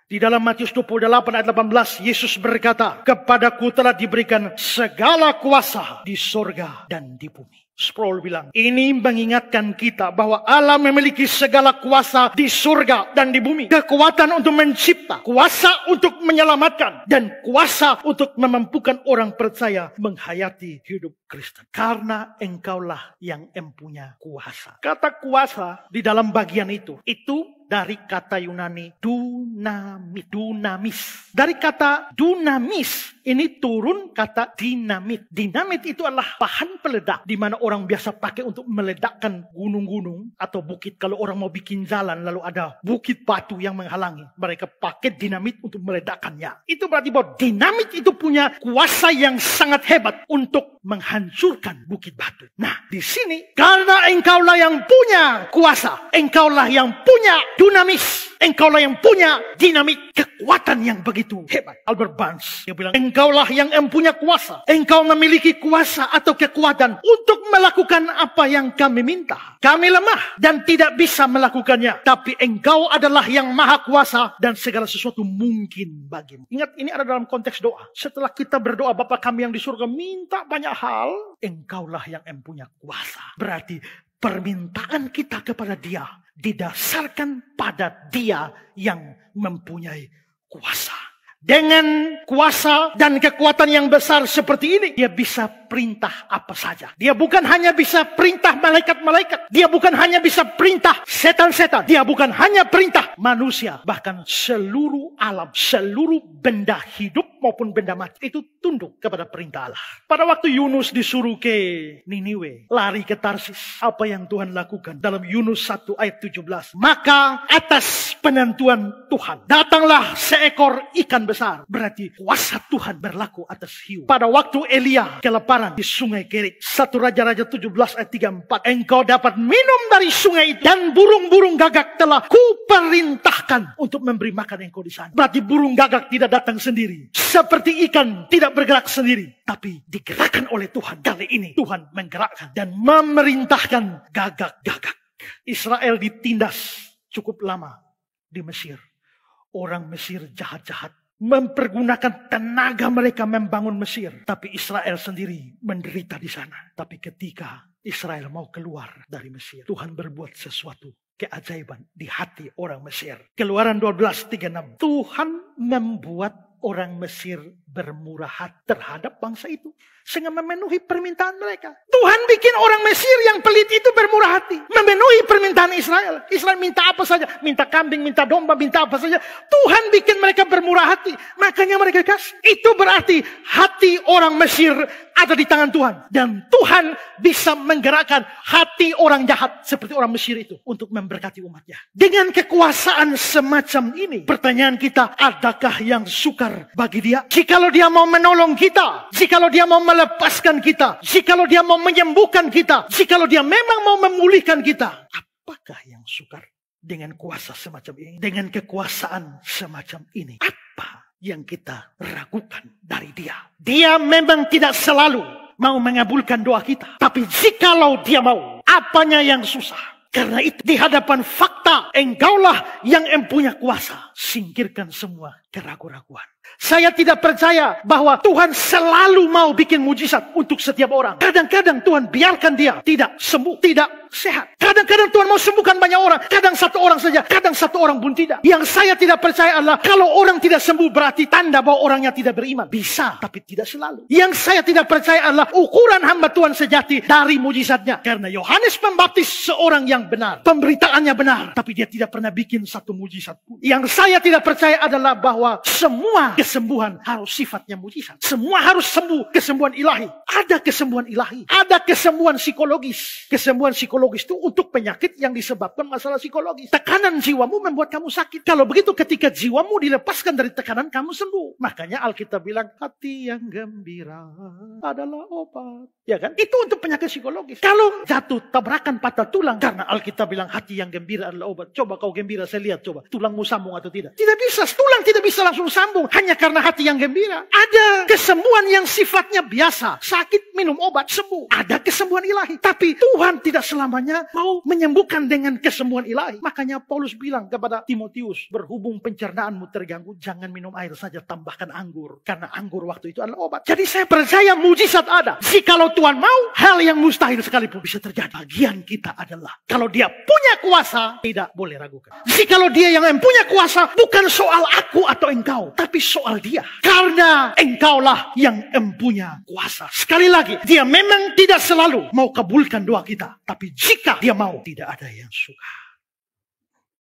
Di dalam Matius 28 ayat 18, Yesus berkata, "Kepadaku telah diberikan segala kuasa di surga dan di bumi." Sproul bilang, ini mengingatkan kita bahwa Allah memiliki segala kuasa di surga dan di bumi. Kekuatan untuk mencipta, kuasa untuk menyelamatkan, dan kuasa untuk memampukan orang percaya menghayati hidup Kristen. Karena engkaulah yang empunya kuasa. Kata kuasa di dalam bagian itu dari kata Yunani dunamis. Dari kata dunamis ini turun kata dinamit. Dinamit itu adalah bahan peledak di mana orang biasa pakai untuk meledakkan gunung-gunung atau bukit. Kalau orang mau bikin jalan lalu ada bukit batu yang menghalangi, mereka pakai dinamit untuk meledakkannya. Itu berarti bahwa dinamit itu punya kuasa yang sangat hebat untuk menghancurkan bukit batu. Nah, di sini karena engkaulah yang punya kuasa, engkaulah yang punya dunamis, engkaulah yang punya dinamit, kekuatan yang begitu hebat. Albert Barnes dia bilang, engkaulah yang empunya kuasa, engkau memiliki kuasa atau kekuatan untuk melakukan apa yang kami minta. Kami lemah dan tidak bisa melakukannya, tapi engkau adalah yang maha kuasa dan segala sesuatu mungkin bagimu. Ingat, ini ada dalam konteks doa. Setelah kita berdoa, Bapa kami yang di surga, minta banyak hal, engkaulah yang empunya kuasa. Berarti permintaan kita kepada Dia didasarkan pada Dia yang mempunyai kuasa. Dengan kuasa dan kekuatan yang besar seperti ini, Dia bisa perintah apa saja. Dia bukan hanya bisa perintah malaikat-malaikat. Dia bukan hanya bisa perintah setan-setan. Dia bukan hanya perintah manusia. Bahkan seluruh alam, seluruh benda hidup maupun benda mati itu tunduk kepada perintah Allah. Pada waktu Yunus disuruh ke Niniwe, lari ke Tarsis, apa yang Tuhan lakukan? Dalam Yunus 1 ayat 17. Maka atas penentuan Tuhan, datanglah seekor ikan besar. Berarti kuasa Tuhan berlaku atas hiu. Pada waktu Elia kelaparan di sungai Kerit, 1 Raja-Raja 17 ayat 34. Engkau dapat minum dari sungai itu, dan burung-burung gagak telah kuperintahkan untuk memberi makan engkau di sana. Berarti burung gagak tidak datang sendiri. Seperti ikan tidak bergerak sendiri, tapi digerakkan oleh Tuhan. Kali ini Tuhan menggerakkan dan memerintahkan gagak-gagak. Israel ditindas cukup lama di Mesir. Orang Mesir jahat-jahat mempergunakan tenaga mereka membangun Mesir. Tapi Israel sendiri menderita di sana. Tapi ketika Israel mau keluar dari Mesir, Tuhan berbuat sesuatu keajaiban di hati orang Mesir. Keluaran 12:36. Tuhan membuat orang Mesir bermurah hati terhadap bangsa itu, sehingga memenuhi permintaan mereka. Tuhan bikin orang Mesir yang pelit itu bermurah hati, memenuhi permintaan Israel. Israel minta apa saja, minta kambing, minta domba, minta apa saja. Tuhan bikin mereka bermurah hati, makanya mereka kasih. Itu berarti hati orang Mesir ada di tangan Tuhan. Dan Tuhan bisa menggerakkan hati orang jahat seperti orang Mesir itu untuk memberkati umatnya. Dengan kekuasaan semacam ini, pertanyaan kita, adakah yang sukar bagi Dia? Jikalau Dia mau menolong kita, jikalau Dia mau melepaskan kita, jikalau Dia mau menyembuhkan kita, jikalau Dia memang mau memulihkan kita, apakah yang sukar dengan kuasa semacam ini? Dengan kekuasaan semacam ini, apa yang kita ragukan dari Dia? Dia memang tidak selalu mau mengabulkan doa kita, tapi jikalau Dia mau, apanya yang susah? Karena itu di hadapan fakta, engkaulah yang empunya kuasa. Singkirkan semua keraguan-raguan. Saya tidak percaya bahwa Tuhan selalu mau bikin mujizat untuk setiap orang. Kadang-kadang Tuhan biarkan dia tidak sembuh, tidak sehat. Kadang-kadang Tuhan mau sembuhkan banyak orang. Kadang satu orang saja, kadang satu orang pun tidak. Yang saya tidak percaya adalah kalau orang tidak sembuh berarti tanda bahwa orangnya tidak beriman. Bisa, tapi tidak selalu. Yang saya tidak percaya adalah ukuran hamba Tuhan sejati dari mujizatnya. Karena Yohanes Pembaptis seorang yang benar, pemberitaannya benar, tapi dia tidak pernah bikin satu mujizat pun. Yang saya tidak percaya adalah bahwa semua kesembuhan harus sifatnya mujizat. Semua harus sembuh, kesembuhan ilahi. Ada kesembuhan ilahi, ada kesembuhan psikologis. Kesembuhan psikologis itu untuk penyakit yang disebabkan masalah psikologis. Tekanan jiwamu membuat kamu sakit. Kalau begitu ketika jiwamu dilepaskan dari tekanan, kamu sembuh. Makanya Alkitab bilang hati yang gembira adalah obat. Ya kan? Itu untuk penyakit psikologis. Kalau jatuh tabrakan patah tulang, karena Alkitab bilang hati yang gembira adalah obat. Coba kau gembira, saya lihat coba tulangmu sambung atau tidak. Tidak bisa, tulang tidak bisa langsung sambung. Hanya hanya karena hati yang gembira. Ada kesembuhan yang sifatnya biasa. Sakit, minum obat, sembuh. Ada kesembuhan ilahi. Tapi Tuhan tidak selamanya mau menyembuhkan dengan kesembuhan ilahi. Makanya Paulus bilang kepada Timotius, berhubung pencernaanmu terganggu, jangan minum air saja, tambahkan anggur. Karena anggur waktu itu adalah obat. Jadi saya percaya mujizat ada. Jikalau Tuhan mau, hal yang mustahil sekalipun bisa terjadi. Bagian kita adalah, kalau dia punya kuasa, tidak boleh ragukan. Jikalau dia yang punya kuasa, bukan soal aku atau engkau, tapi soal dia. Karena engkaulah yang empunya kuasa. Sekali lagi, dia memang tidak selalu mau kabulkan doa kita. Tapi jika dia mau, tidak ada yang suka.